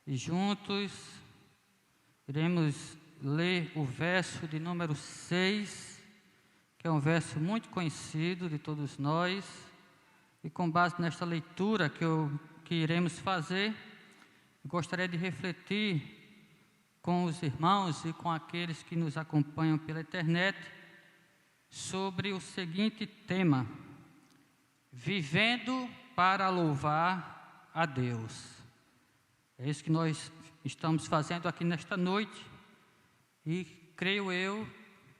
e juntos iremos ler o verso de número 6, que é um verso muito conhecido de todos nós, e com base nesta leitura que iremos fazer, gostaria de refletir com os irmãos e com aqueles que nos acompanham pela internet sobre o seguinte tema: vivendo para louvar a Deus. É isso que nós estamos fazendo aqui nesta noite, e creio eu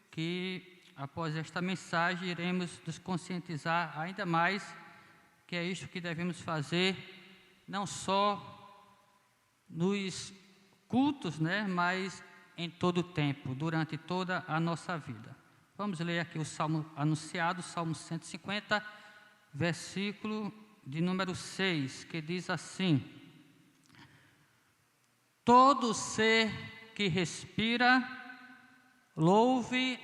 que após esta mensagem iremos nos conscientizar ainda mais que é isso que devemos fazer, não só nos cultos, mas em todo o tempo, durante toda a nossa vida. Vamos ler aqui o Salmo anunciado, Salmo 150, versículo de número 6, que diz assim: todo ser que respira, louve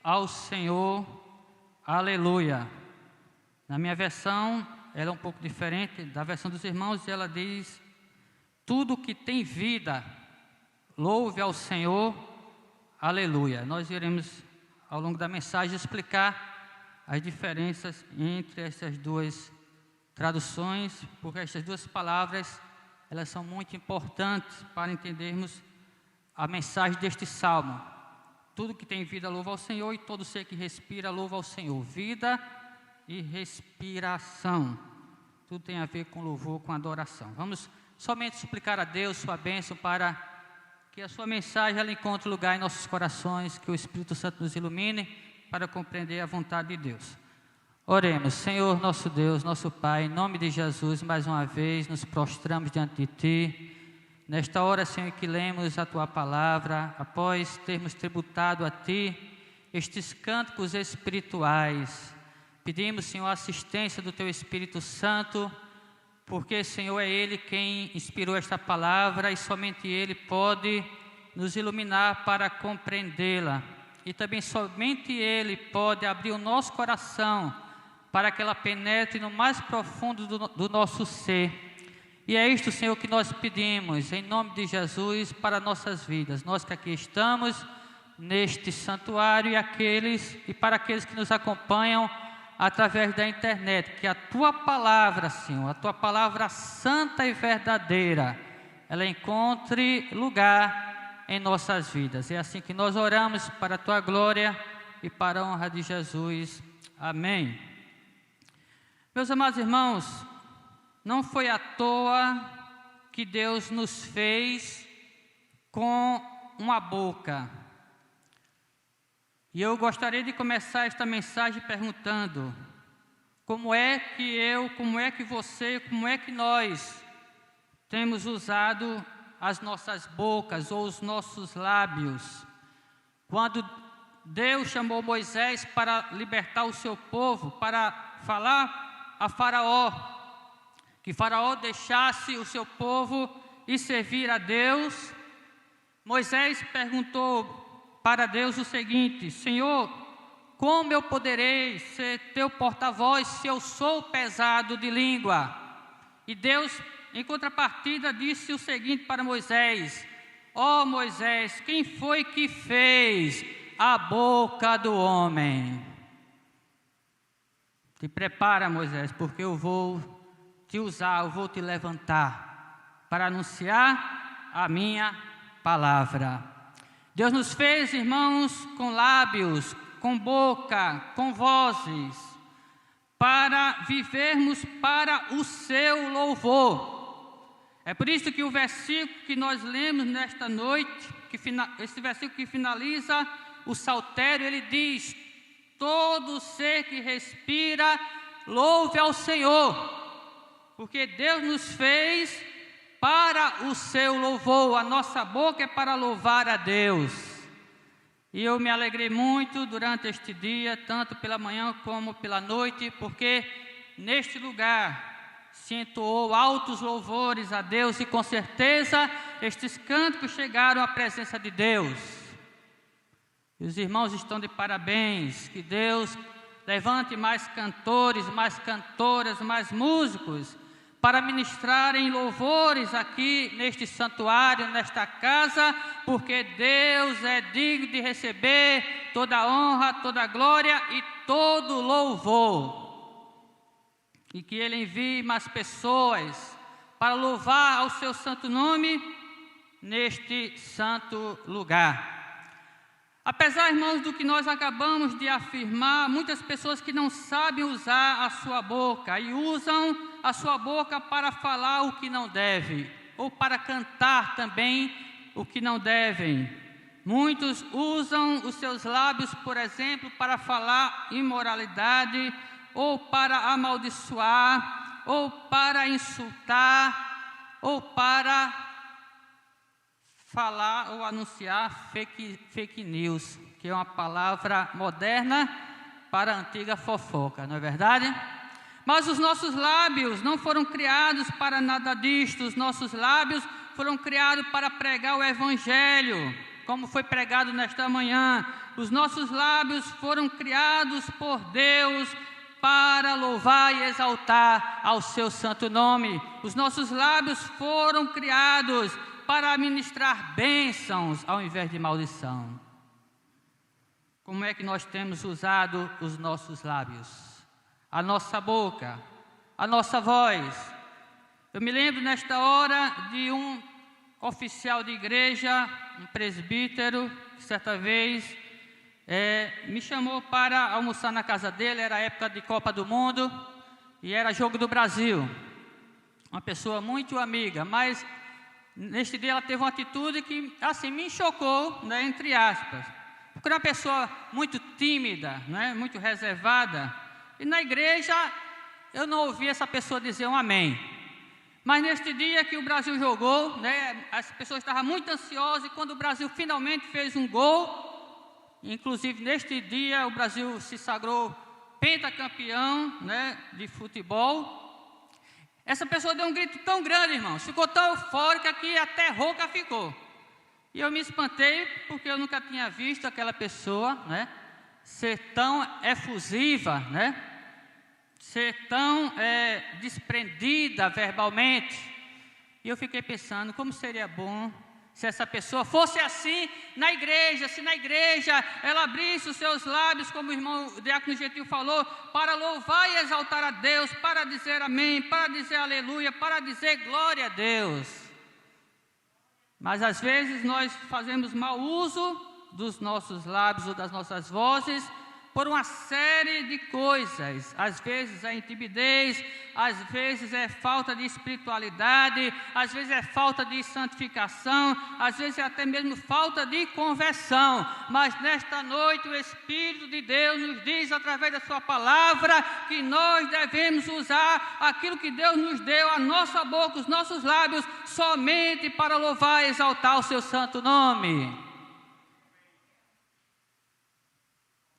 ao Senhor, aleluia. Na minha versão, ela é um pouco diferente da versão dos irmãos, e ela diz: tudo que tem vida, louve ao Senhor, aleluia. Nós iremos, ao longo da mensagem, explicar as diferenças entre essas duas traduções, porque essas duas palavras, elas são muito importantes para entendermos a mensagem deste salmo. Tudo que tem vida, louva ao Senhor, e todo ser que respira, louva ao Senhor. Vida e respiração, tudo tem a ver com louvor, com adoração. Vamos somente suplicar a Deus sua bênção, para que a sua mensagem ela encontre lugar em nossos corações, que o Espírito Santo nos ilumine para compreender a vontade de Deus. Oremos. Senhor nosso Deus, nosso Pai, em nome de Jesus, mais uma vez nos prostramos diante de Ti. Nesta hora, Senhor, que lemos a Tua palavra, após termos tributado a Ti estes cânticos espirituais, pedimos, Senhor, a assistência do Teu Espírito Santo, porque, Senhor, é Ele quem inspirou esta palavra, e somente Ele pode nos iluminar para compreendê-la. E também somente Ele pode abrir o nosso coração para que ela penetre no mais profundo do nosso ser. E é isto, Senhor, que nós pedimos, em nome de Jesus, para nossas vidas. Nós que aqui estamos, neste santuário, e para aqueles que nos acompanham através da internet, que a Tua palavra, Senhor, a Tua palavra santa e verdadeira, ela encontre lugar em nossas vidas. É assim que nós oramos, para a Tua glória e para a honra de Jesus. Amém. Meus amados irmãos, não foi à toa que Deus nos fez com uma boca. E eu gostaria de começar esta mensagem perguntando: como é que você, como é que nós temos usado as nossas bocas ou os nossos lábios? Quando Deus chamou Moisés para libertar o seu povo, para falar a Faraó, que Faraó deixasse o seu povo e servir a Deus, Moisés perguntou para Deus o seguinte: Senhor, como eu poderei ser teu porta-voz se eu sou pesado de língua? E Deus, em contrapartida, disse o seguinte para Moisés: ó Moisés, quem foi que fez a boca do homem? Te prepara, Moisés, porque eu vou te usar, eu vou te levantar para anunciar a minha palavra. Deus nos fez, irmãos, com lábios, com boca, com vozes, para vivermos para o seu louvor. É por isso que o versículo que nós lemos nesta noite, esse versículo que finaliza o saltério, ele diz: todo ser que respira, louve ao Senhor, porque Deus nos fez para o seu louvor. A nossa boca é para louvar a Deus. E eu me alegrei muito durante este dia, tanto pela manhã como pela noite, porque neste lugar se entoou altos louvores a Deus, e com certeza estes cânticos chegaram à presença de Deus. E os irmãos estão de parabéns. Que Deus levante mais cantores, mais cantoras, mais músicos, para ministrarem louvores aqui neste santuário, nesta casa, porque Deus é digno de receber toda a honra, toda a glória e todo louvor. E que Ele envie mais pessoas para louvar ao seu santo nome neste santo lugar. Apesar, irmãos, do que nós acabamos de afirmar, muitas pessoas que não sabem usar a sua boca e usam a sua boca para falar o que não deve, ou para cantar também o que não devem. Muitos usam os seus lábios, por exemplo, para falar imoralidade, ou para amaldiçoar, ou para insultar, ou para falar ou anunciar fake news, que é uma palavra moderna para a antiga fofoca, não é verdade? Mas os nossos lábios não foram criados para nada disto. Os nossos lábios foram criados para pregar o Evangelho, como foi pregado nesta manhã. Os nossos lábios foram criados por Deus para louvar e exaltar ao seu santo nome. Os nossos lábios foram criados para ministrar bênçãos ao invés de maldição. Como é que nós temos usado os nossos lábios? A nossa boca, a nossa voz. Eu me lembro nesta hora de um oficial de igreja, um presbítero, que certa vez me chamou para almoçar na casa dele. Era época de Copa do Mundo e era jogo do Brasil. Uma pessoa muito amiga, mas neste dia ela teve uma atitude que assim me chocou, né, entre aspas. Porque era uma pessoa muito tímida, né, muito reservada. E na igreja eu não ouvi essa pessoa dizer um amém. Mas neste dia que o Brasil jogou, né, as pessoas estavam muito ansiosas. E quando o Brasil finalmente fez um gol, inclusive neste dia o Brasil se sagrou pentacampeão, né, de futebol. Essa pessoa deu um grito tão grande, irmãos, ficou tão eufórica que até rouca ficou. E eu me espantei porque eu nunca tinha visto aquela pessoa, né, ser tão efusiva, né, ser tão desprendida verbalmente. E eu fiquei pensando como seria bom se essa pessoa fosse assim na igreja, se na igreja ela abrisse os seus lábios, como o irmão Diácono Gentil falou, para louvar e exaltar a Deus, para dizer amém, para dizer aleluia, para dizer glória a Deus. Mas às vezes nós fazemos mau uso dos nossos lábios ou das nossas vozes por uma série de coisas. Às vezes é timidez, às vezes é falta de espiritualidade, às vezes é falta de santificação, às vezes é até mesmo falta de conversão. Mas nesta noite o Espírito de Deus nos diz através da sua palavra que nós devemos usar aquilo que Deus nos deu, a nossa boca, os nossos lábios, somente para louvar e exaltar o seu santo nome.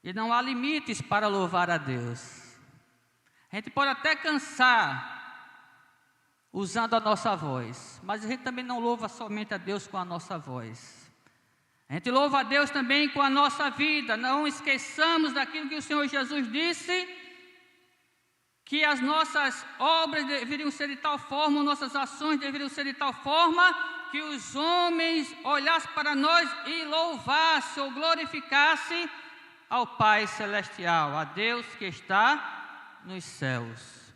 E não há limites para louvar a Deus. A gente pode até cansar usando a nossa voz, mas a gente também não louva somente a Deus com a nossa voz. A gente louva a Deus também com a nossa vida. Não esqueçamos daquilo que o Senhor Jesus disse, que as nossas obras deveriam ser de tal forma, nossas ações deveriam ser de tal forma, que os homens olhassem para nós e louvassem ou glorificassem ao Pai Celestial, a Deus que está nos céus.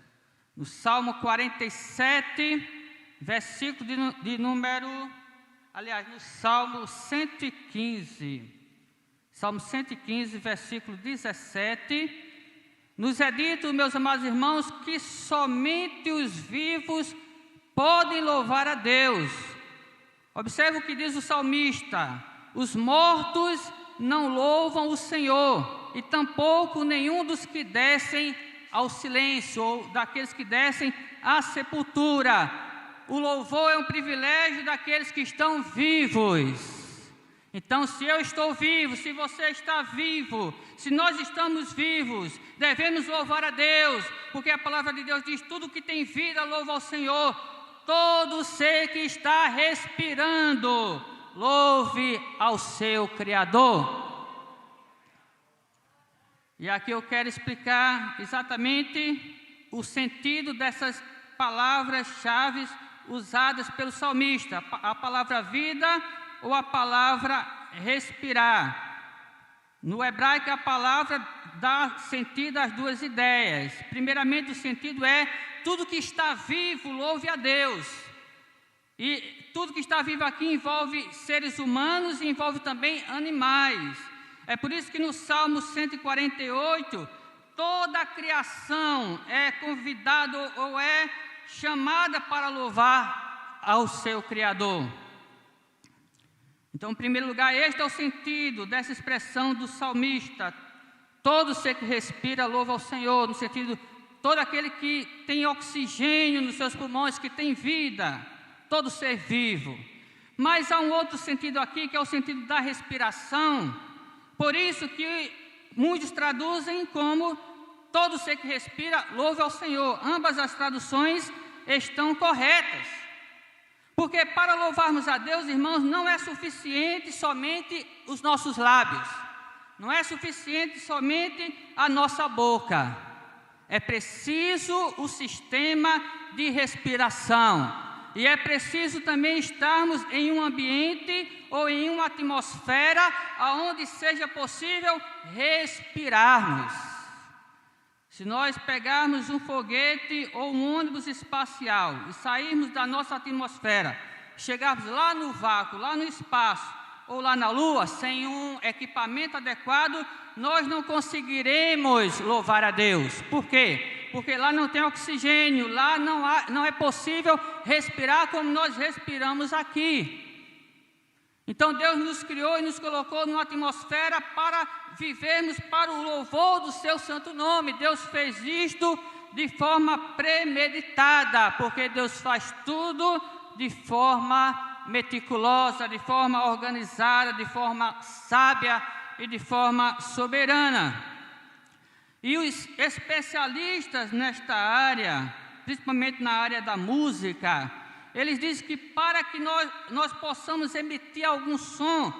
No Salmo 47, versículo de número, aliás, no Salmo 115, Salmo 115, versículo 17, nos é dito, meus amados irmãos, que somente os vivos podem louvar a Deus. Observe o que diz o salmista: os mortos não louvam o Senhor, e tampouco nenhum dos que descem ao silêncio, ou daqueles que descem à sepultura. O louvor é um privilégio daqueles que estão vivos. Então, se eu estou vivo, se você está vivo, se nós estamos vivos, devemos louvar a Deus, porque a palavra de Deus diz: tudo que tem vida louva ao Senhor. Todo ser que está respirando, louve ao seu Criador. E aqui eu quero explicar exatamente o sentido dessas palavras-chave usadas pelo salmista, a palavra vida ou a palavra respirar. No hebraico, a palavra dá sentido às duas ideias. Primeiramente, o sentido é tudo que está vivo, louve a Deus. E tudo que está vivo aqui envolve seres humanos e envolve também animais. É por isso que no Salmo 148, toda a criação é convidada ou é chamada para louvar ao seu Criador. Então, em primeiro lugar, este é o sentido dessa expressão do salmista. Todo ser que respira louva ao Senhor, no sentido, todo aquele que tem oxigênio nos seus pulmões, que tem vida, todo ser vivo. Mas há um outro sentido aqui, que é o sentido da respiração. Por isso que muitos traduzem como todo ser que respira louva ao Senhor. Ambas as traduções estão corretas. Porque para louvarmos a Deus, irmãos, não é suficiente somente os nossos lábios. Não é suficiente somente a nossa boca. É preciso o sistema de respiração. E é preciso também estarmos em um ambiente ou em uma atmosfera onde seja possível respirarmos. Se nós pegarmos um foguete ou um ônibus espacial e sairmos da nossa atmosfera, chegarmos lá no vácuo, lá no espaço ou lá na Lua, sem um equipamento adequado, nós não conseguiremos louvar a Deus. Por quê? Porque lá não tem oxigênio, lá não é possível respirar como nós respiramos aqui. Então Deus nos criou e nos colocou numa atmosfera para vivermos para o louvor do seu santo nome. Deus fez isto de forma premeditada, porque Deus faz tudo de forma meticulosa, de forma organizada, de forma sábia e de forma soberana. E os especialistas nesta área, principalmente na área da música, eles dizem que para que nós possamos emitir algum som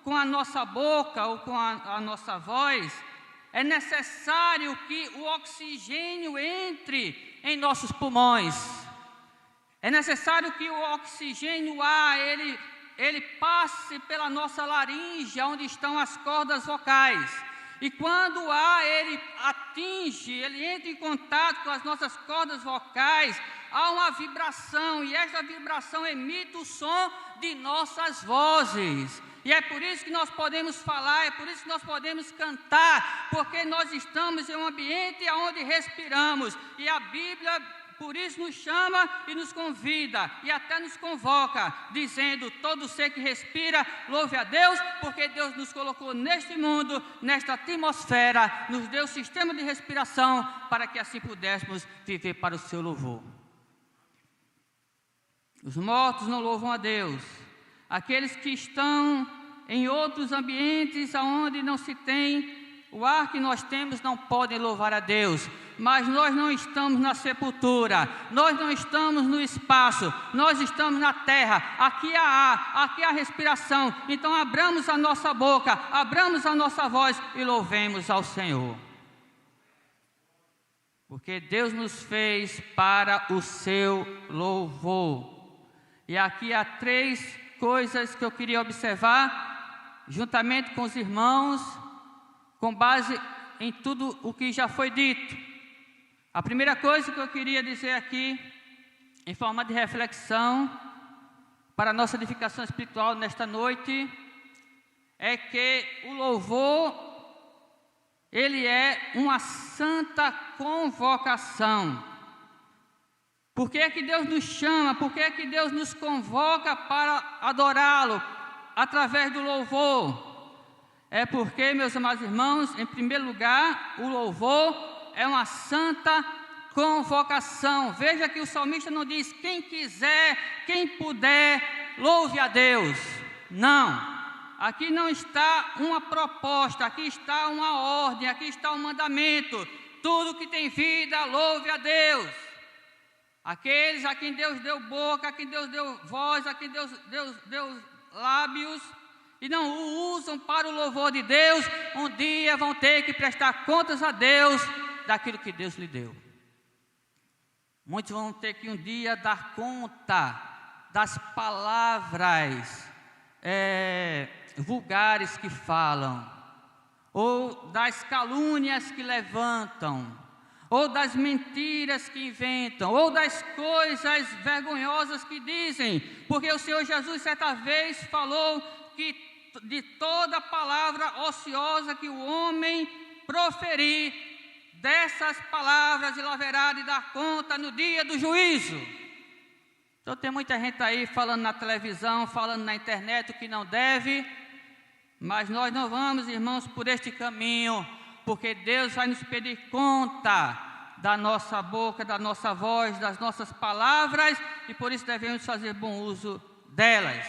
com a nossa boca ou com a nossa voz, é necessário que o oxigênio entre em nossos pulmões. É necessário que o oxigênio, o ar, ele passe pela nossa laringe, onde estão as cordas vocais. E quando o ar, ele atinge, ele entra em contato com as nossas cordas vocais, há uma vibração, e esta vibração emite o som de nossas vozes. E é por isso que nós podemos falar, é por isso que nós podemos cantar, porque nós estamos em um ambiente onde respiramos. E a Bíblia, por isso, nos chama e nos convida, e até nos convoca, dizendo: todo ser que respira, louve a Deus, porque Deus nos colocou neste mundo, nesta atmosfera, nos deu sistema de respiração, para que assim pudéssemos viver para o seu louvor. Os mortos não louvam a Deus. Aqueles que estão em outros ambientes onde não se tem o ar que nós temos não podem louvar a Deus. Mas nós não estamos na sepultura, nós não estamos no espaço, nós estamos na terra. Aqui há ar, aqui há respiração. Então abramos a nossa boca, abramos a nossa voz e louvemos ao Senhor. Porque Deus nos fez para o seu louvor. E aqui há 3 coisas que eu queria observar, juntamente com os irmãos, com base em tudo o que já foi dito. A primeira coisa que eu queria dizer aqui, em forma de reflexão, para a nossa edificação espiritual nesta noite, é que o louvor, ele é uma santa convocação. Por que é que Deus nos chama? Por que é que Deus nos convoca para adorá-lo através do louvor? É porque, meus amados irmãos, em primeiro lugar, o louvor é uma santa convocação. Veja que o salmista não diz: quem quiser, quem puder, louve a Deus. Não, aqui não está uma proposta, aqui está uma ordem, aqui está um mandamento. Tudo que tem vida, louve a Deus. Aqueles a quem Deus deu boca, a quem Deus deu voz, a quem Deus deu lábios, e não o usam para o louvor de Deus, um dia vão ter que prestar contas a Deus daquilo que Deus lhe deu. Muitos vão ter que um dia dar conta das palavras vulgares que falam, ou das calúnias que levantam, ou das mentiras que inventam, ou das coisas vergonhosas que dizem, porque o Senhor Jesus certa vez falou que de toda palavra ociosa que o homem proferir, dessas palavras ele haverá de dar conta no dia do juízo. Então tem muita gente aí falando na televisão, falando na internet o que não deve, mas nós não vamos, irmãos, por este caminho, porque Deus vai nos pedir conta da nossa boca, da nossa voz, das nossas palavras, e por isso devemos fazer bom uso delas.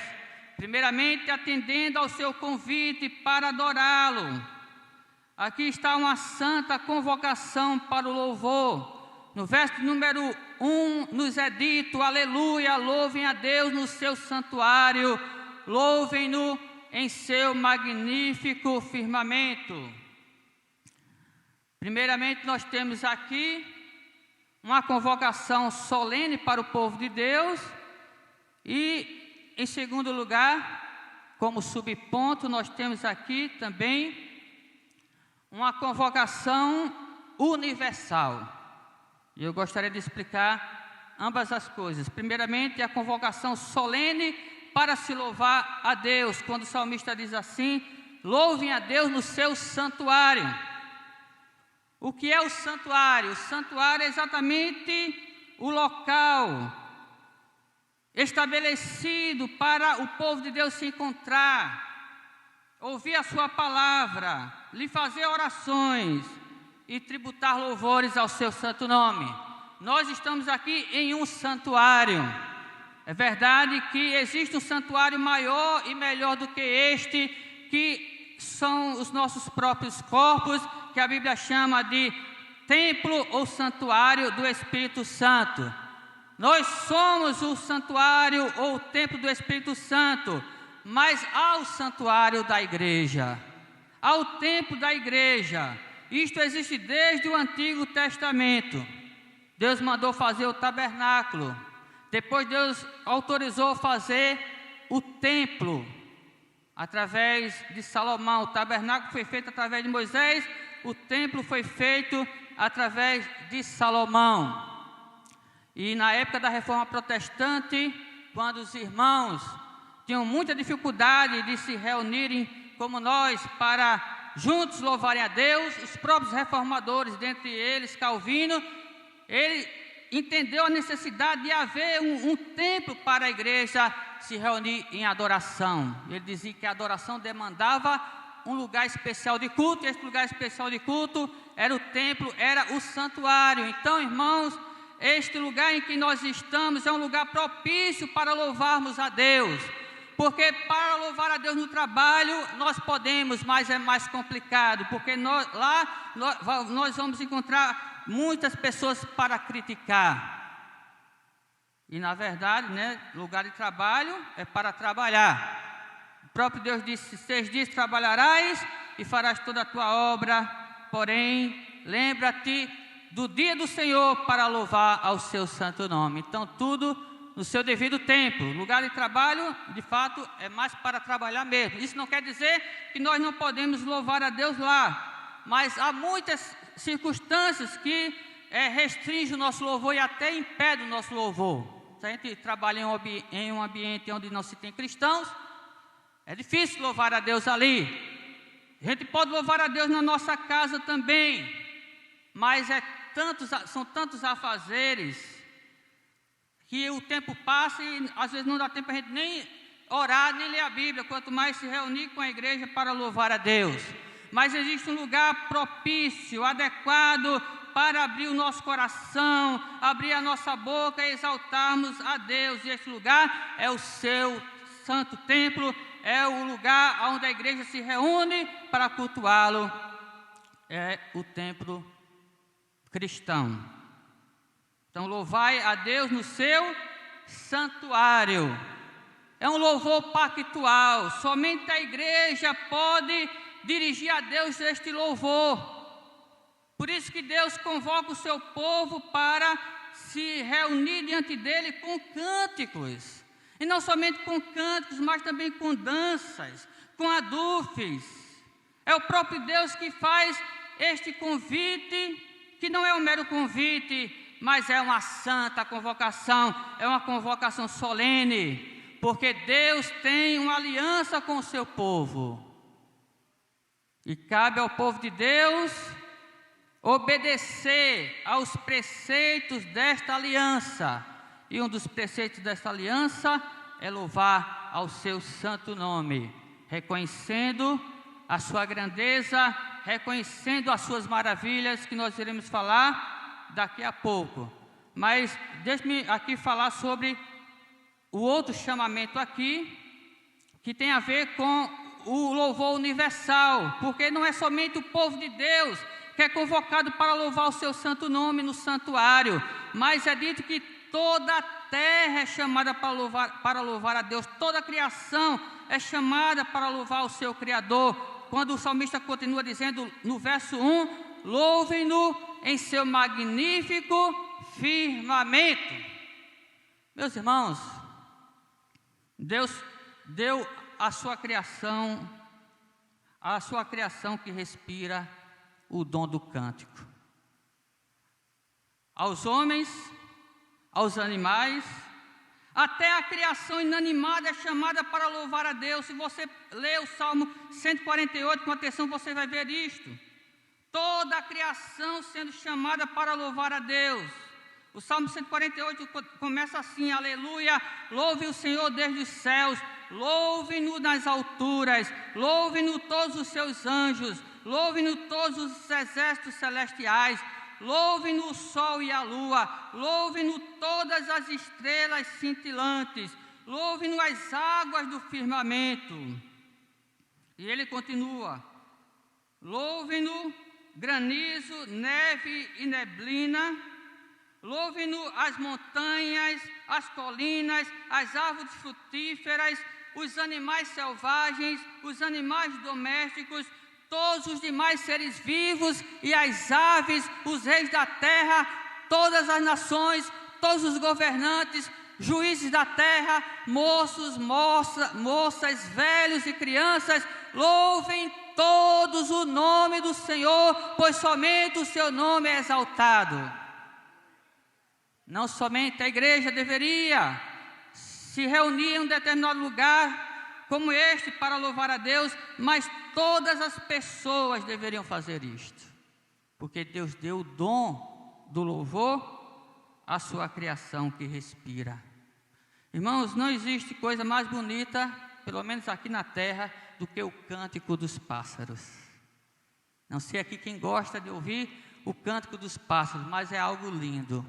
Primeiramente, atendendo ao seu convite para adorá-lo. Aqui está uma santa convocação para o louvor. No verso número 1 nos é dito: aleluia, louvem a Deus no seu santuário, louvem-no em seu magnífico firmamento. Primeiramente, nós temos aqui uma convocação solene para o povo de Deus e, em segundo lugar, como subponto, nós temos aqui também uma convocação universal. E eu gostaria de explicar ambas as coisas. Primeiramente, a convocação solene para se louvar a Deus, quando o salmista diz assim: louvem a Deus no seu santuário. O que é o santuário? O santuário é exatamente o local estabelecido para o povo de Deus se encontrar, ouvir a sua palavra, lhe fazer orações e tributar louvores ao seu santo nome. Nós estamos aqui em um santuário. É verdade que existe um santuário maior e melhor do que este, que são os nossos próprios corpos, que a Bíblia chama de templo ou santuário do Espírito Santo. Nós somos o santuário ou o templo do Espírito Santo, mas há o santuário da igreja, há o templo da igreja. Isto existe desde o Antigo Testamento. Deus mandou fazer o tabernáculo. Depois Deus autorizou fazer o templo através de Salomão. O tabernáculo foi feito através de Moisés, o templo foi feito através de Salomão. E na época da Reforma Protestante, quando os irmãos tinham muita dificuldade de se reunirem como nós para juntos louvarem a Deus, os próprios reformadores, dentre eles Calvino, ele entendeu a necessidade de haver um templo para a igreja se reunir em adoração. Ele dizia que a adoração demandava um lugar especial de culto, e esse lugar especial de culto era o templo, era o santuário. Então, irmãos, este lugar em que nós estamos é um lugar propício para louvarmos a Deus, porque para louvar a Deus no trabalho nós podemos, mas é mais complicado, porque nós vamos encontrar muitas pessoas para criticar. E na verdade, lugar de trabalho é para trabalhar. O próprio Deus disse: 6 dias trabalharás e farás toda a tua obra, porém lembra-te do dia do Senhor para louvar ao seu santo nome. Então tudo no seu devido tempo. Lugar de trabalho, de fato, é mais para trabalhar mesmo. Isso não quer dizer que nós não podemos louvar a Deus lá, mas há muitas circunstâncias que restringem o nosso louvor e até impedem o nosso louvor. Se a gente trabalha em um ambiente onde não se tem cristãos, é difícil louvar a Deus ali. A gente pode louvar a Deus na nossa casa também, mas são tantos afazeres que o tempo passa e às vezes não dá tempo a gente nem orar, nem ler a Bíblia, quanto mais se reunir com a igreja para louvar a Deus. Mas existe um lugar propício, adequado para abrir o nosso coração, abrir a nossa boca e exaltarmos a Deus. E esse lugar é o seu santo templo, é o lugar onde a igreja se reúne para cultuá-lo, é o templo cristão. Então, louvai a Deus no seu santuário. É um louvor pactual. Somente a igreja pode dirigir a Deus este louvor. Por isso que Deus convoca o seu povo para se reunir diante dele com cânticos. E não somente com cânticos, mas também com danças, com adufes. É o próprio Deus que faz este convite, que não é um mero convite, mas é uma santa convocação, é uma convocação solene, porque Deus tem uma aliança com o seu povo. E cabe ao povo de Deus obedecer aos preceitos desta aliança. E um dos preceitos desta aliança é louvar ao seu santo nome, reconhecendo a sua grandeza, reconhecendo as suas maravilhas, que nós iremos falar daqui a pouco. Mas deixe-me aqui falar sobre o outro chamamento aqui, que tem a ver com o louvor universal, porque não é somente o povo de Deus que é convocado para louvar o seu santo nome no santuário, mas é dito que toda a terra é chamada para louvar a Deus, toda a criação é chamada para louvar o seu Criador, quando o salmista continua dizendo no verso 1, louvem-no em seu magnífico firmamento. Meus irmãos, Deus deu a sua criação que respira o dom do cântico. Aos homens, aos animais, até a criação inanimada é chamada para louvar a Deus. Se você ler o Salmo 148 com atenção, você vai ver isto. Toda a criação sendo chamada para louvar a Deus. O Salmo 148 começa assim: aleluia, louve o Senhor desde os céus, louve-no nas alturas, louve-no todos os seus anjos, louve-no todos os exércitos celestiais, louve-no o sol e a lua, louve-no todas as estrelas cintilantes, louve-no as águas do firmamento. E ele continua: louve-no granizo, neve e neblina, louve-no as montanhas, as colinas, as árvores frutíferas, os animais selvagens, os animais domésticos, todos os demais seres vivos e as aves, os reis da terra, todas as nações, todos os governantes, juízes da terra, moços, moças, velhos e crianças, louvem todos o nome do Senhor, pois somente o seu nome é exaltado. Não somente a igreja deveria se reunir em um determinado lugar como este para louvar a Deus, mas todas as pessoas deveriam fazer isto, porque Deus deu o dom do louvor à sua criação que respira. Irmãos, não existe coisa mais bonita, pelo menos aqui na terra, do que o cântico dos pássaros. Não sei aqui quem gosta de ouvir o cântico dos pássaros, mas é algo lindo.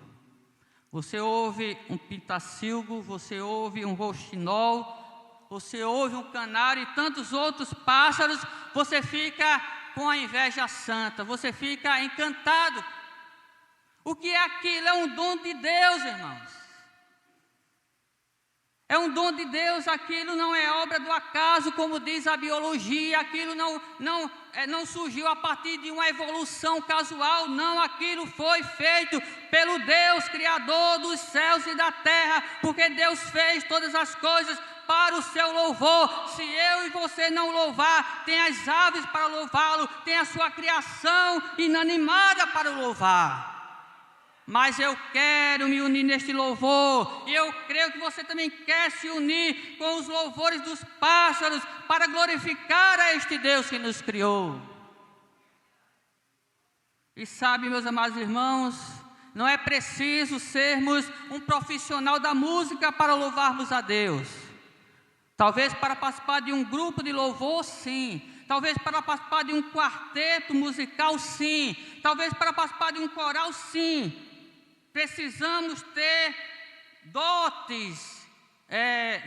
Você ouve um pintacilgo, você ouve um rouxinol, você ouve um canário e tantos outros pássaros, você fica com a inveja santa, você fica encantado. O que é aquilo? É um dom de Deus, irmãos. É um dom de Deus, aquilo não é obra do acaso, como diz a biologia, aquilo não surgiu a partir de uma evolução casual, não, aquilo foi feito pelo Deus Criador dos céus e da terra, porque Deus fez todas as coisas para o seu louvor. Se eu e você não louvar, tem as aves para louvá-lo, tem a sua criação inanimada para louvar. Mas eu quero me unir neste louvor, e eu creio que você também quer se unir com os louvores dos pássaros, para glorificar a este Deus que nos criou. E sabe, meus amados irmãos, não é preciso sermos um profissional da música para louvarmos a Deus. Talvez para participar de um grupo de louvor, sim. Talvez para participar de um quarteto musical, sim. Talvez para participar de um coral, sim. Precisamos ter dotes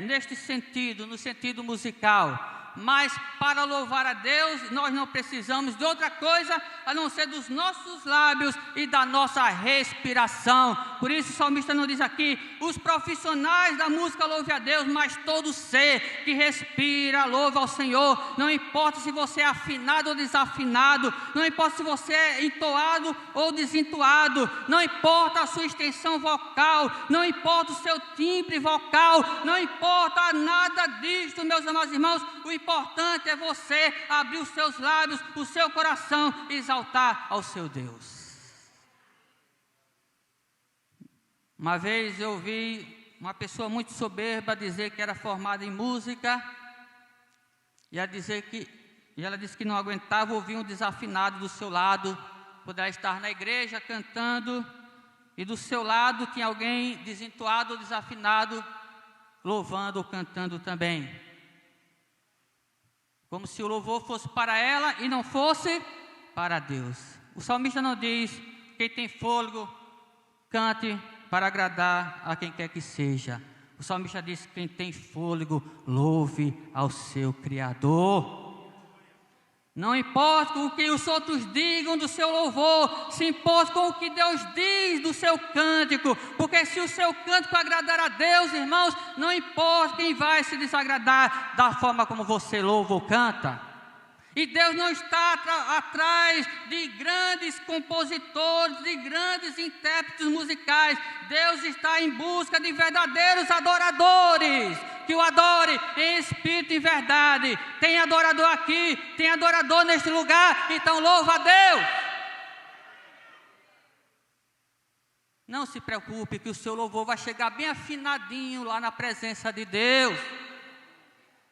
neste sentido, no sentido musical. Mas para louvar a Deus, nós não precisamos de outra coisa a não ser dos nossos lábios e da nossa respiração. Por isso o salmista não diz aqui, os profissionais da música louve a Deus, mas todo ser que respira louva ao Senhor. Não importa se você é afinado ou desafinado, não importa se você é entoado ou desentoado, não importa a sua extensão vocal, não importa o seu timbre vocal, não importa nada disso, meus amados irmãos. O importante é você abrir os seus lábios, o seu coração, e exaltar ao seu Deus. Uma vez eu vi uma pessoa muito soberba dizer que era formada em música, e ela disse que não aguentava ouvir um desafinado do seu lado, poderá estar na igreja cantando, e do seu lado tinha alguém desentoado ou desafinado, louvando ou cantando também. Como se o louvor fosse para ela e não fosse para Deus. O salmista não diz, quem tem fôlego, cante para agradar a quem quer que seja. O salmista diz, quem tem fôlego, louve ao seu Criador. Não importa o que os outros digam do seu louvor, se importa com o que Deus diz do seu cântico, porque se o seu cântico agradar a Deus, irmãos, não importa quem vai se desagradar da forma como você louva ou canta. E Deus não está atrás de grandes compositores, de grandes intérpretes musicais. Deus está em busca de verdadeiros adoradores, que o adore em espírito e verdade. Tem adorador aqui, tem adorador neste lugar, então louva a Deus. Não se preocupe que o seu louvor vai chegar bem afinadinho lá na presença de Deus.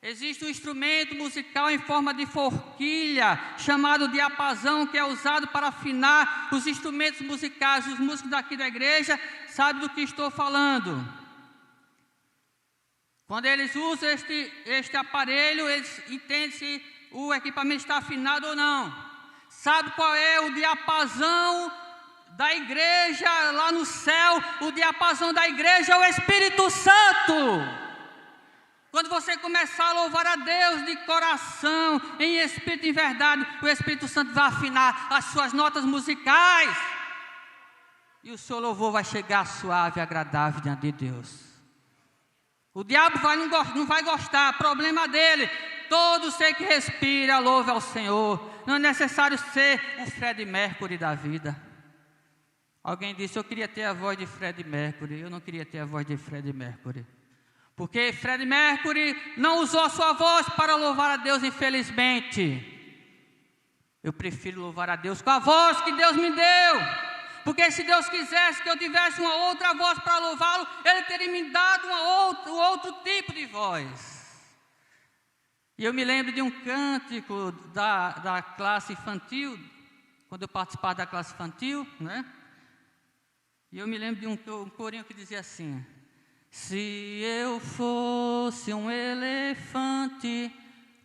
Existe um instrumento musical em forma de forquilha, chamado diapasão, que é usado para afinar os instrumentos musicais. Os músicos daqui da igreja sabem do que estou falando. Quando eles usam este aparelho, eles entendem se o equipamento está afinado ou não. Sabe qual é o diapasão da igreja lá no céu? O diapasão da igreja é o Espírito Santo. Quando você começar a louvar a Deus de coração, em espírito e em verdade, o Espírito Santo vai afinar as suas notas musicais. E o seu louvor vai chegar suave e agradável diante de Deus. O diabo não vai gostar, problema dele. Todo ser que respira, louve ao Senhor. Não é necessário ser o Fred Mercury da vida. Alguém disse, eu queria ter a voz de Fred Mercury. Eu não queria ter a voz de Fred Mercury. Porque Fred Mercury não usou a sua voz para louvar a Deus, infelizmente. Eu prefiro louvar a Deus com a voz que Deus me deu. Porque se Deus quisesse que eu tivesse uma outra voz para louvá-lo, Ele teria me dado outro tipo de voz. E eu me lembro de um cântico da classe infantil, quando eu participava da classe infantil, né? E eu me lembro de um corinho que dizia assim: se eu fosse um elefante,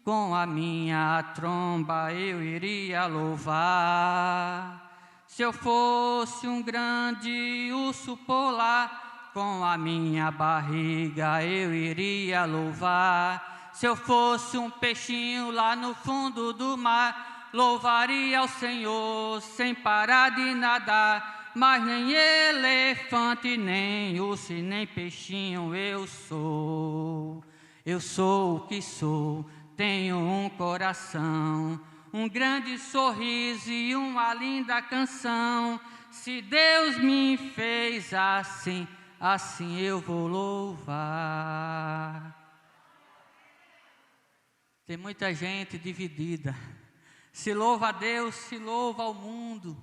com a minha tromba eu iria louvar. Se eu fosse um grande urso polar, com a minha barriga eu iria louvar. Se eu fosse um peixinho lá no fundo do mar, louvaria ao Senhor sem parar de nadar. Mas nem elefante, nem urso, nem peixinho eu sou. Eu sou o que sou, tenho um coração, um grande sorriso e uma linda canção. Se Deus me fez assim, assim eu vou louvar. Tem muita gente dividida. Se louva a Deus, se louva ao mundo.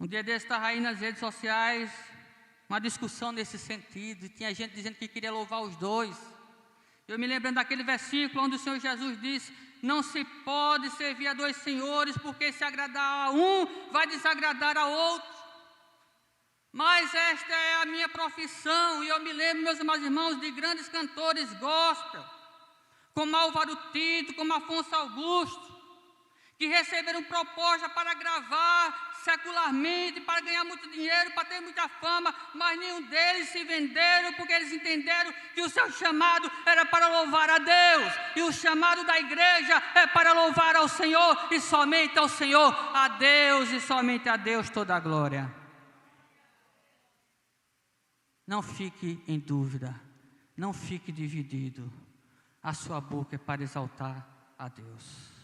Um dia desse estava aí nas redes sociais uma discussão nesse sentido, e tinha gente dizendo que queria louvar os dois. Eu me lembrando daquele versículo onde o Senhor Jesus disse: não se pode servir a dois senhores, porque se agradar a um, vai desagradar a outro. Mas esta é a minha profissão, e eu me lembro, meus amados irmãos, de grandes cantores gospel, como Álvaro Tito, como Afonso Augusto, que receberam proposta para gravar secularmente, para ganhar muito dinheiro, para ter muita fama, mas nenhum deles se venderam, porque eles entenderam que o seu chamado era para louvar a Deus, e o chamado da igreja é para louvar ao Senhor, e somente ao Senhor, a Deus e somente a Deus toda a glória. Não fique em dúvida, não fique dividido, a sua boca é para exaltar a Deus.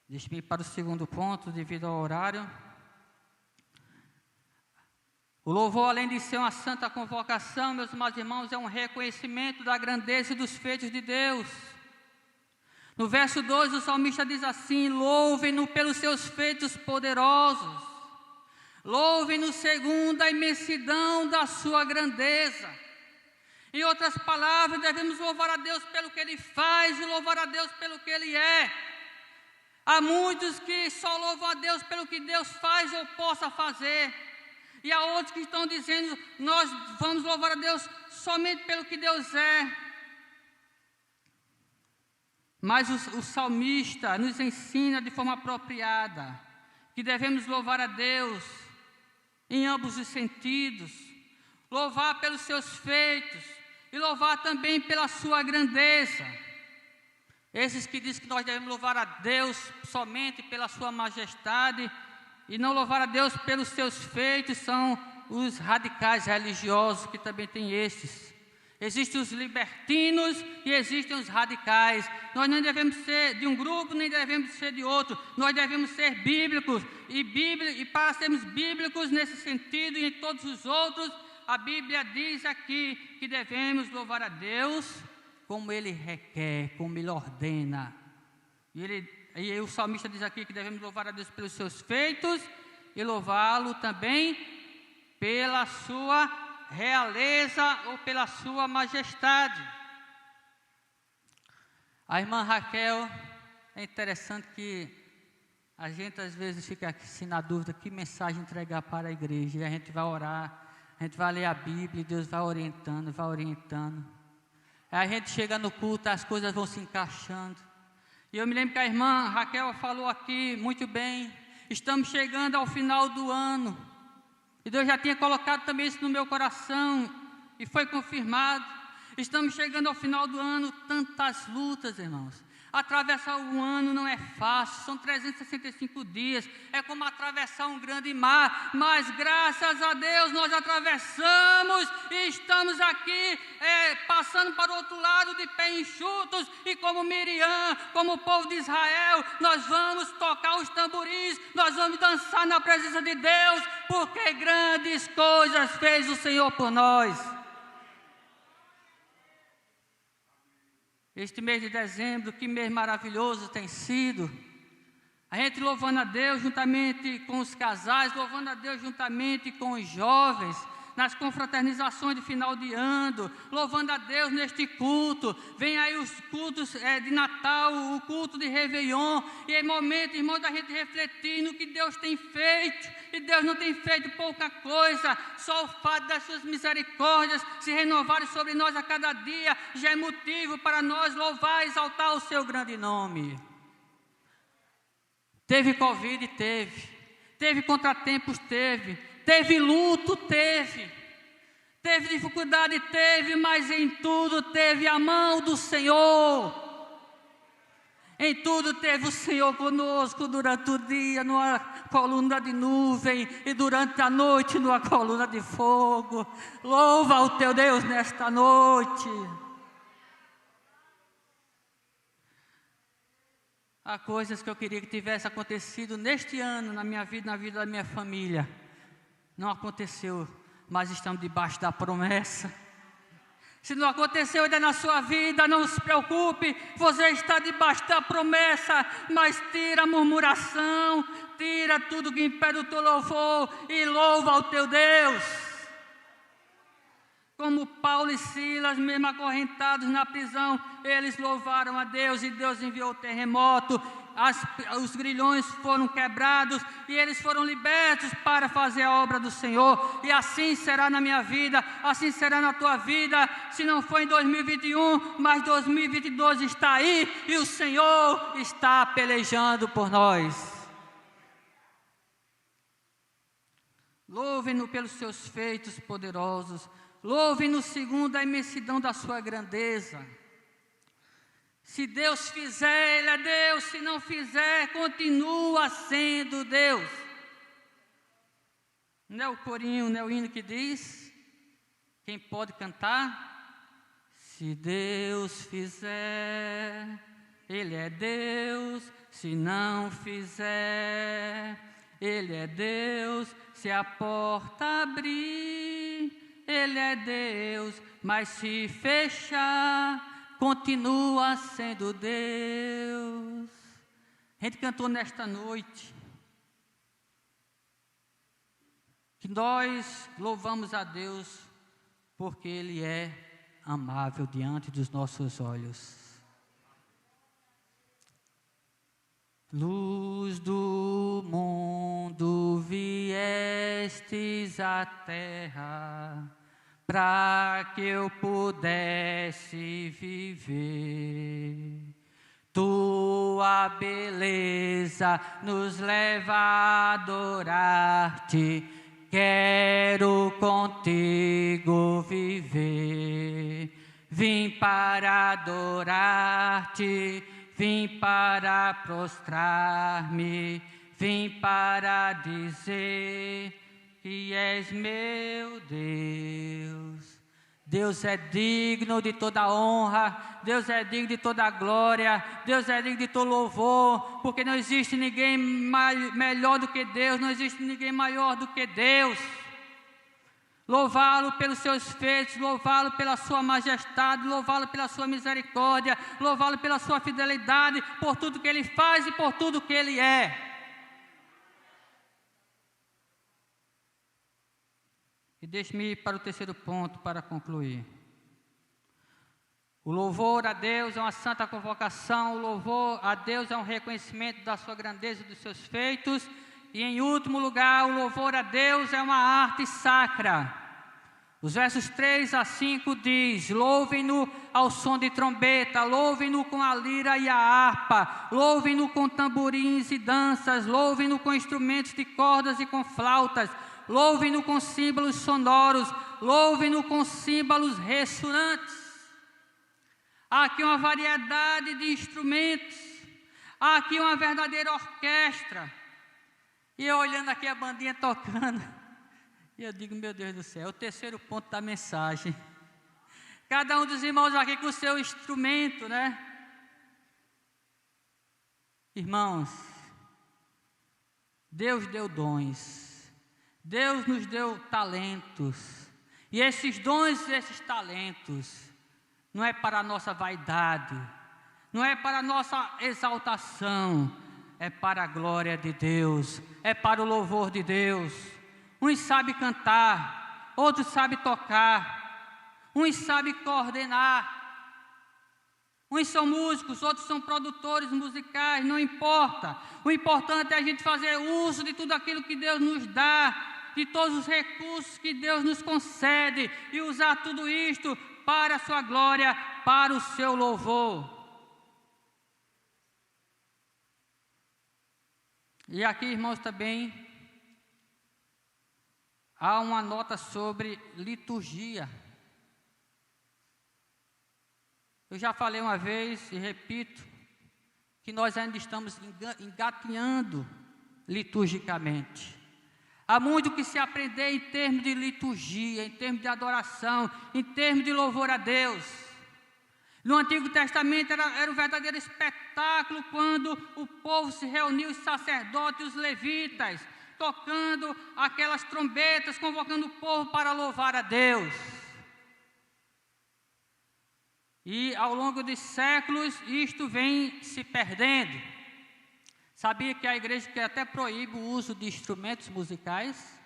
Deixe-me ir para o segundo ponto, devido ao horário. O louvor, além de ser uma santa convocação, meus amados irmãos, é um reconhecimento da grandeza e dos feitos de Deus. No verso 2, o salmista diz assim: louvem-no pelos seus feitos poderosos, louvem-no segundo a imensidão da sua grandeza. Em outras palavras, devemos louvar a Deus pelo que Ele faz e louvar a Deus pelo que Ele é. Há muitos que só louvam a Deus pelo que Deus faz ou possa fazer. E há outros que estão dizendo, nós vamos louvar a Deus somente pelo que Deus é. Mas o salmista nos ensina de forma apropriada que devemos louvar a Deus em ambos os sentidos. Louvar pelos seus feitos e louvar também pela sua grandeza. Esses que dizem que nós devemos louvar a Deus somente pela sua majestade e não louvar a Deus pelos seus feitos são os radicais religiosos, que também tem estes. Existem os libertinos e existem os radicais. Nós não devemos ser de um grupo, nem devemos ser de outro. Nós devemos ser bíblicos. E para sermos bíblicos nesse sentido e em todos os outros, a Bíblia diz aqui que devemos louvar a Deus como Ele requer, como Ele ordena. E o salmista diz aqui que devemos louvar a Deus pelos seus feitos e louvá-lo também pela sua realeza ou pela sua majestade. A irmã Raquel, é interessante que a gente às vezes fica assim na dúvida que mensagem entregar para a igreja. E a gente vai orar, a gente vai ler a Bíblia e Deus vai orientando, vai orientando. Aí a gente chega no culto, as coisas vão se encaixando. E eu me lembro que a irmã Raquel falou aqui muito bem, estamos chegando ao final do ano. E Deus já tinha colocado também isso no meu coração, e foi confirmado. Estamos chegando ao final do ano, tantas lutas, irmãos. Atravessar um ano não é fácil, são 365 dias, é como atravessar um grande mar, mas graças a Deus nós atravessamos e estamos aqui passando para o outro lado de pé enxutos, e como Miriam, como o povo de Israel, nós vamos tocar os tamborins, nós vamos dançar na presença de Deus, porque grandes coisas fez o Senhor por nós. Este mês de dezembro, que mês maravilhoso tem sido. A gente louvando a Deus juntamente com os casais, louvando a Deus juntamente com os jovens, nas confraternizações de final de ano, louvando a Deus neste culto. Vem aí os cultos de Natal, o culto de Réveillon, e é momento, irmão, da gente refletir no que Deus tem feito, e Deus não tem feito pouca coisa, só o fato das suas misericórdias se renovarem sobre nós a cada dia, já é motivo para nós louvar e exaltar o seu grande nome. Teve Covid? Teve contratempos? Teve luto? Teve dificuldade? Teve, mas em tudo teve a mão do Senhor. Em tudo teve o Senhor conosco, durante o dia numa coluna de nuvem e durante a noite numa coluna de fogo. Louva o teu Deus nesta noite. Há coisas que eu queria que tivesse acontecido neste ano, na minha vida, na vida da minha família. Não aconteceu, mas estamos debaixo da promessa. Se não aconteceu ainda na sua vida, não se preocupe, você está debaixo da promessa, mas tira a murmuração, tira tudo que impede o teu louvor e louva ao teu Deus. Como Paulo e Silas, mesmo acorrentados na prisão, eles louvaram a Deus e Deus enviou o terremoto, os grilhões foram quebrados e eles foram libertos para fazer a obra do Senhor. E assim será na minha vida, assim será na tua vida. Se não foi em 2021, mas 2022 está aí e o Senhor está pelejando por nós. Louve-no pelos seus feitos poderosos. Louve-no segundo a imensidão da sua grandeza. Se Deus fizer, Ele é Deus. Se não fizer, continua sendo Deus. Não é o corinho, não é o hino que diz? Quem pode cantar? Se Deus fizer, Ele é Deus. Se não fizer, Ele é Deus. Se a porta abrir, Ele é Deus, mas se fechar, continua sendo Deus. A gente cantou nesta noite que nós louvamos a Deus porque Ele é amável diante dos nossos olhos. Luz do mundo, viestes à terra, para que eu pudesse viver. Tua beleza nos leva a adorar-te, quero contigo viver. Vim para adorar-te, vim para prostrar-me, vim para dizer que és meu Deus. Deus é digno de toda honra, Deus é digno de toda glória, Deus é digno de todo louvor, porque não existe ninguém melhor do que Deus, não existe ninguém maior do que Deus. Louvá-lo pelos seus feitos, louvá-lo pela sua majestade, louvá-lo pela sua misericórdia, louvá-lo pela sua fidelidade, por tudo que Ele faz e por tudo que Ele é. E deixe-me ir para o terceiro ponto para concluir. O louvor a Deus é uma santa convocação, o louvor a Deus é um reconhecimento da sua grandeza e dos seus feitos. E em último lugar, o louvor a Deus é uma arte sacra. Os versos 3 a 5 diz: louvem-no ao som de trombeta, louvem-no com a lira e a harpa, louvem-no com tamborins e danças, louvem-no com instrumentos de cordas e com flautas, louvem-no com símbolos sonoros, louvem-no com símbolos ressonantes. Há aqui uma variedade de instrumentos, há aqui uma verdadeira orquestra. E eu olhando aqui a bandinha tocando, e eu digo, meu Deus do céu, é o terceiro ponto da mensagem. Cada um dos irmãos aqui com o seu instrumento, né? Irmãos, Deus deu dons, Deus nos deu talentos, e esses dons e esses talentos não é para a nossa vaidade, não é para a nossa exaltação, é para a glória de Deus, é para o louvor de Deus. Uns sabem cantar, outros sabem tocar, uns sabem coordenar, uns são músicos, outros são produtores musicais, não importa. O importante é a gente fazer uso de tudo aquilo que Deus nos dá, de todos os recursos que Deus nos concede, e usar tudo isto para a sua glória, para o seu louvor. E aqui, irmãos, também há uma nota sobre liturgia. Eu já falei uma vez e repito que nós ainda estamos engatinhando liturgicamente. Há muito que se aprender em termos de liturgia, em termos de adoração, em termos de louvor a Deus. No Antigo Testamento era um verdadeiro espetáculo quando o povo se reuniu, os sacerdotes e os levitas, tocando aquelas trombetas, convocando o povo para louvar a Deus. E ao longo de séculos isto vem se perdendo. Sabia que a igreja que até proíbe o uso de instrumentos musicais?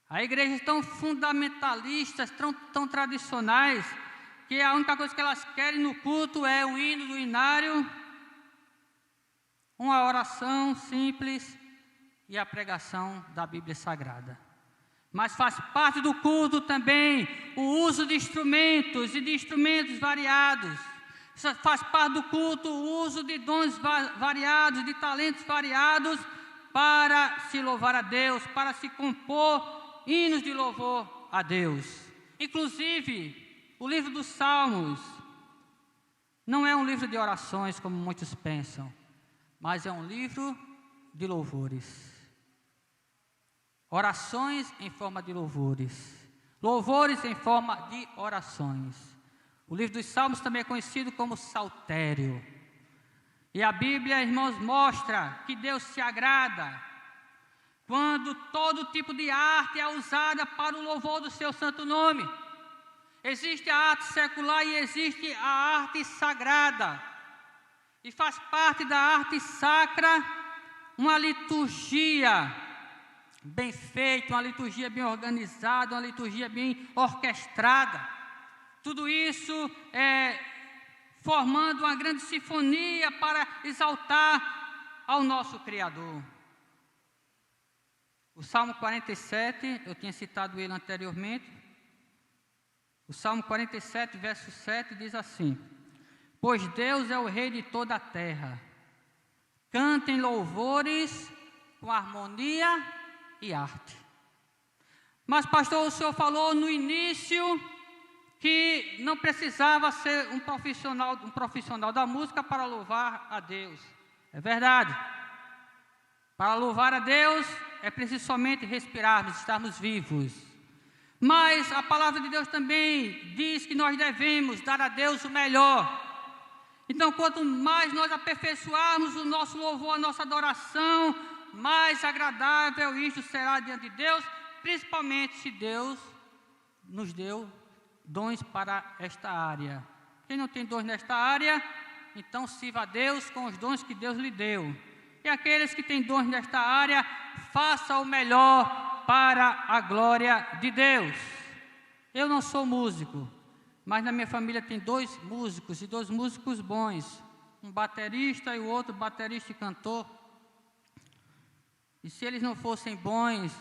Há igrejas tão fundamentalistas, tão tradicionais, que a única coisa que elas querem no culto é um hino do inário, uma oração simples e a pregação da Bíblia Sagrada. Mas faz parte do culto também o uso de instrumentos e de instrumentos variados. Faz parte do culto o uso de dons variados, de talentos variados, para se louvar a Deus, para se compor hinos de louvor a Deus. Inclusive, o livro dos Salmos não é um livro de orações, como muitos pensam, mas é um livro de louvores. Orações em forma de louvores. Louvores em forma de orações. O livro dos Salmos também é conhecido como Saltério. E a Bíblia, irmãos, mostra que Deus se agrada quando todo tipo de arte é usada para o louvor do seu santo nome. Existe a arte secular e existe a arte sagrada. E faz parte da arte sacra uma liturgia bem feita, uma liturgia bem organizada, uma liturgia bem orquestrada. Tudo isso formando uma grande sinfonia para exaltar ao nosso Criador. O Salmo 47, eu tinha citado ele anteriormente. O Salmo 47, verso 7, diz assim: pois Deus é o Rei de toda a terra. Cantem louvores com harmonia e arte. Mas, pastor, o senhor falou no início que não precisava ser um profissional da música para louvar a Deus. É verdade. Para louvar a Deus é preciso somente respirarmos, estarmos vivos. Mas a palavra de Deus também diz que nós devemos dar a Deus o melhor. Então, quanto mais nós aperfeiçoarmos o nosso louvor, a nossa adoração, mais agradável isto será diante de Deus, principalmente se Deus nos deu dons para esta área. Quem não tem dons nesta área, então sirva a Deus com os dons que Deus lhe deu. E aqueles que têm dons nesta área, faça o melhor para a glória de Deus. Eu não sou músico, mas na minha família tem 2 músicos e 2 músicos bons. Um baterista e o outro baterista e cantor. E se eles não fossem bons,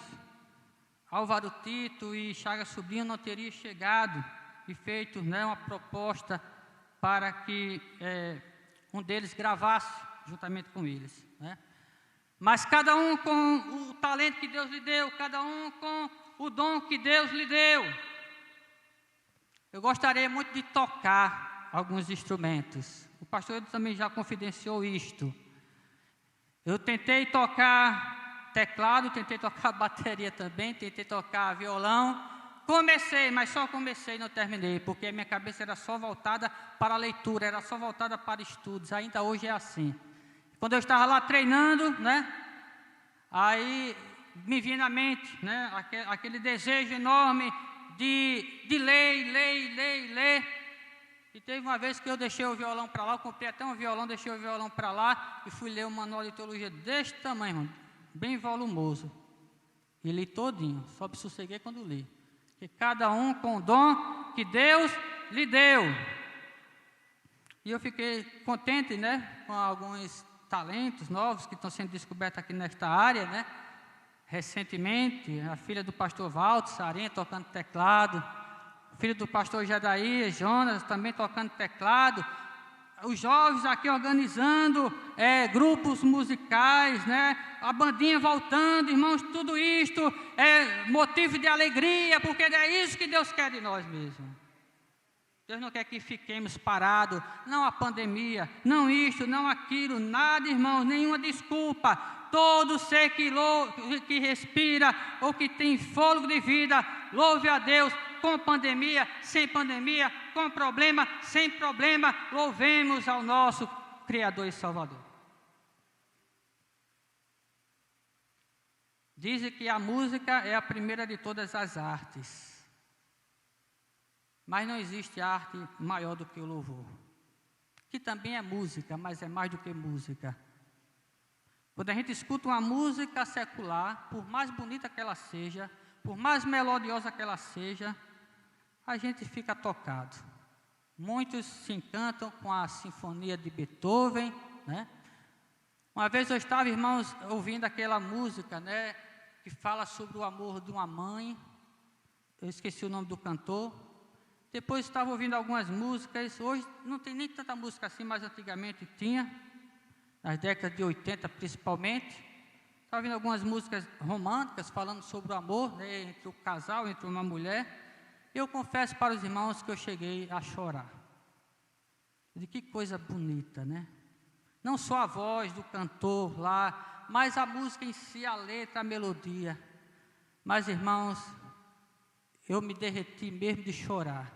Álvaro Tito e Chagas Sobrinho não teriam chegado e feito uma proposta para que um deles gravasse juntamente com eles. Mas cada um com o talento que Deus lhe deu, cada um com o dom que Deus lhe deu. Eu gostaria muito de tocar alguns instrumentos. O pastor também já confidenciou isto. Eu tentei tocar teclado, tentei tocar bateria também, tentei tocar violão. Comecei, mas só comecei e não terminei, porque a minha cabeça era só voltada para a leitura, era só voltada para estudos. Ainda hoje é assim. Quando eu estava lá treinando, aí me vinha na mente, aquele desejo enorme de ler. E teve uma vez que eu deixei o violão para lá, eu comprei até um violão, deixei o violão para lá e fui ler um manual de teologia deste tamanho, irmão, bem volumoso. E li todinho, só me sosseguei quando li. Que cada um com o dom que Deus lhe deu. E eu fiquei contente, com alguns talentos novos que estão sendo descobertos aqui nesta área, Recentemente, a filha do pastor Valdo, Sarinha, tocando teclado. O filho do pastor Jadaí, Jonas, também tocando teclado. Os jovens aqui organizando grupos musicais, a bandinha voltando, irmãos, tudo isto é motivo de alegria, porque é isso que Deus quer de nós mesmos. Deus não quer que fiquemos parados, não a pandemia, não isto, não aquilo, nada, irmãos, nenhuma desculpa. Todo ser que respira ou que tem fôlego de vida, louve a Deus, com pandemia, sem pandemia, com problema, sem problema, louvemos ao nosso Criador e Salvador. Dizem que a música é a primeira de todas as artes. Mas não existe arte maior do que o louvor. Que também é música, mas é mais do que música. Quando a gente escuta uma música secular, por mais bonita que ela seja, por mais melodiosa que ela seja, a gente fica tocado. Muitos se encantam com a sinfonia de Beethoven, né? Uma vez eu estava, irmãos, ouvindo aquela música, né, que fala sobre o amor de uma mãe. Eu esqueci o nome do cantor. Depois estava ouvindo algumas músicas. Hoje não tem nem tanta música assim, mas antigamente tinha, nas décadas de 80 principalmente. Estava ouvindo algumas músicas românticas falando sobre o amor, né, entre o casal, entre uma mulher. Eu confesso para os irmãos que eu cheguei a chorar. De que coisa bonita, né? Não só a voz do cantor lá, mas a música em si, a letra, a melodia. Mas, irmãos, eu me derreti mesmo de chorar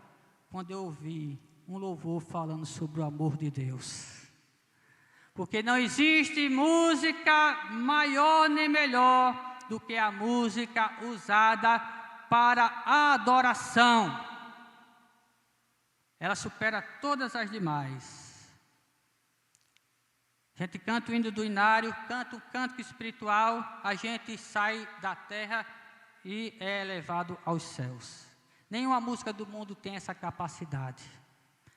quando eu ouvi um louvor falando sobre o amor de Deus. Porque não existe música maior nem melhor do que a música usada para a adoração. Ela supera todas as demais. A gente canta o hino do inário, canta um cântico espiritual, a gente sai da terra e é elevado aos céus. Nenhuma música do mundo tem essa capacidade.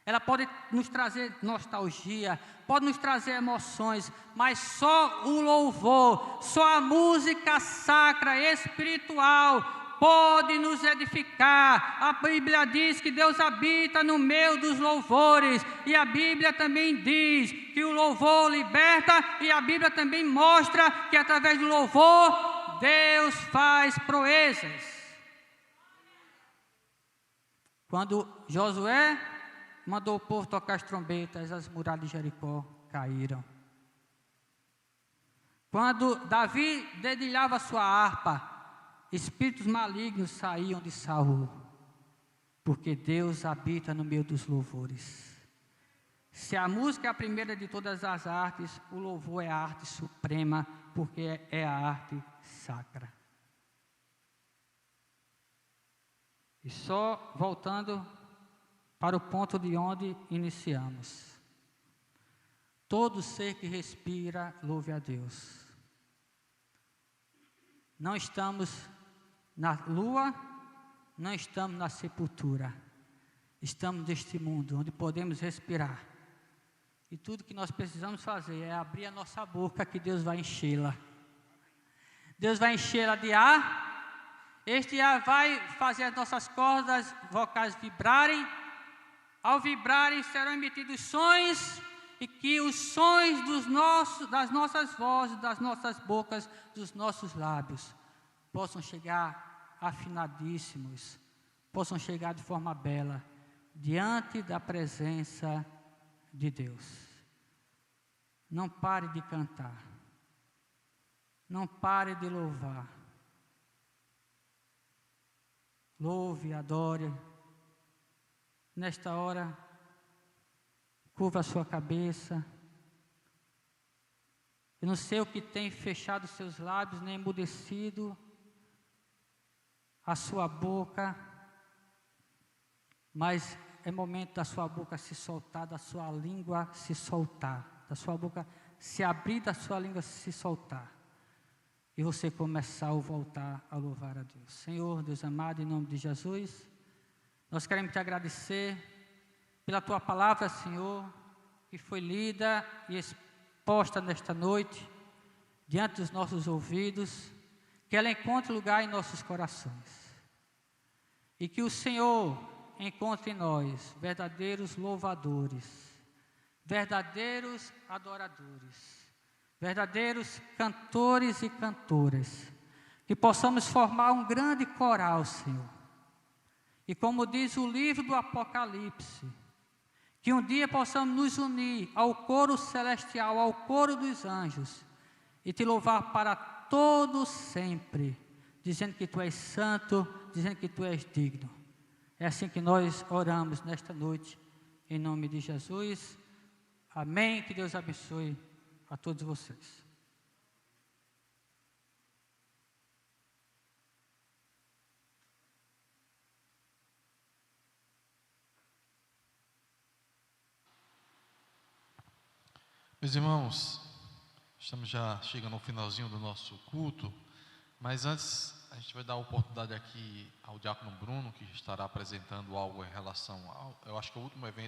Ela pode nos trazer nostalgia, pode nos trazer emoções, mas só o louvor, só a música sacra, espiritual, pode nos edificar. A Bíblia diz que Deus habita no meio dos louvores, e a Bíblia também diz que o louvor liberta, e a Bíblia também mostra que através do louvor Deus faz proezas. Quando Josué mandou o povo tocar as trombetas, as muralhas de Jericó caíram. Quando Davi dedilhava sua harpa, espíritos malignos saíam de Saul, porque Deus habita no meio dos louvores. Se a música é a primeira de todas as artes, o louvor é a arte suprema, porque é a arte sacra. E só voltando para o ponto de onde iniciamos. Todo ser que respira, louve a Deus. Não estamos na lua, não estamos na sepultura. Estamos neste mundo onde podemos respirar. E tudo que nós precisamos fazer é abrir a nossa boca, que Deus vai enchê-la. Deus vai enchê-la de ar. Este ar vai fazer as nossas cordas vocais vibrarem. Ao vibrarem serão emitidos sons, e que os sons das nossas vozes, das nossas bocas, dos nossos lábios possam chegar afinadíssimos, possam chegar de forma bela diante da presença de Deus. Não pare de cantar, não pare de louvar. Louve, adore. Nesta hora, curva a sua cabeça. Eu não sei o que tem fechado seus lábios, nem emudecido a sua boca, mas é momento da sua boca se soltar, da sua língua se soltar, da sua boca se abrir, da sua língua se soltar, e você começar a voltar a louvar a Deus. Senhor, Deus amado, em nome de Jesus, nós queremos te agradecer pela tua palavra, Senhor, que foi lida e exposta nesta noite, diante dos nossos ouvidos, que ela encontre lugar em nossos corações. E que o Senhor encontre em nós verdadeiros louvadores, verdadeiros adoradores, verdadeiros cantores e cantoras, que possamos formar um grande coral, Senhor. E como diz o livro do Apocalipse, que um dia possamos nos unir ao coro celestial, ao coro dos anjos, e te louvar para todo sempre, dizendo que tu és santo, dizendo que tu és digno. É assim que nós oramos nesta noite, em nome de Jesus. Amém. Que Deus abençoe a todos vocês. Meus irmãos, estamos já chegando ao finalzinho do nosso culto, mas antes a gente vai dar a oportunidade aqui ao diácono Bruno, que estará apresentando algo em relação ao, eu acho que é o último evento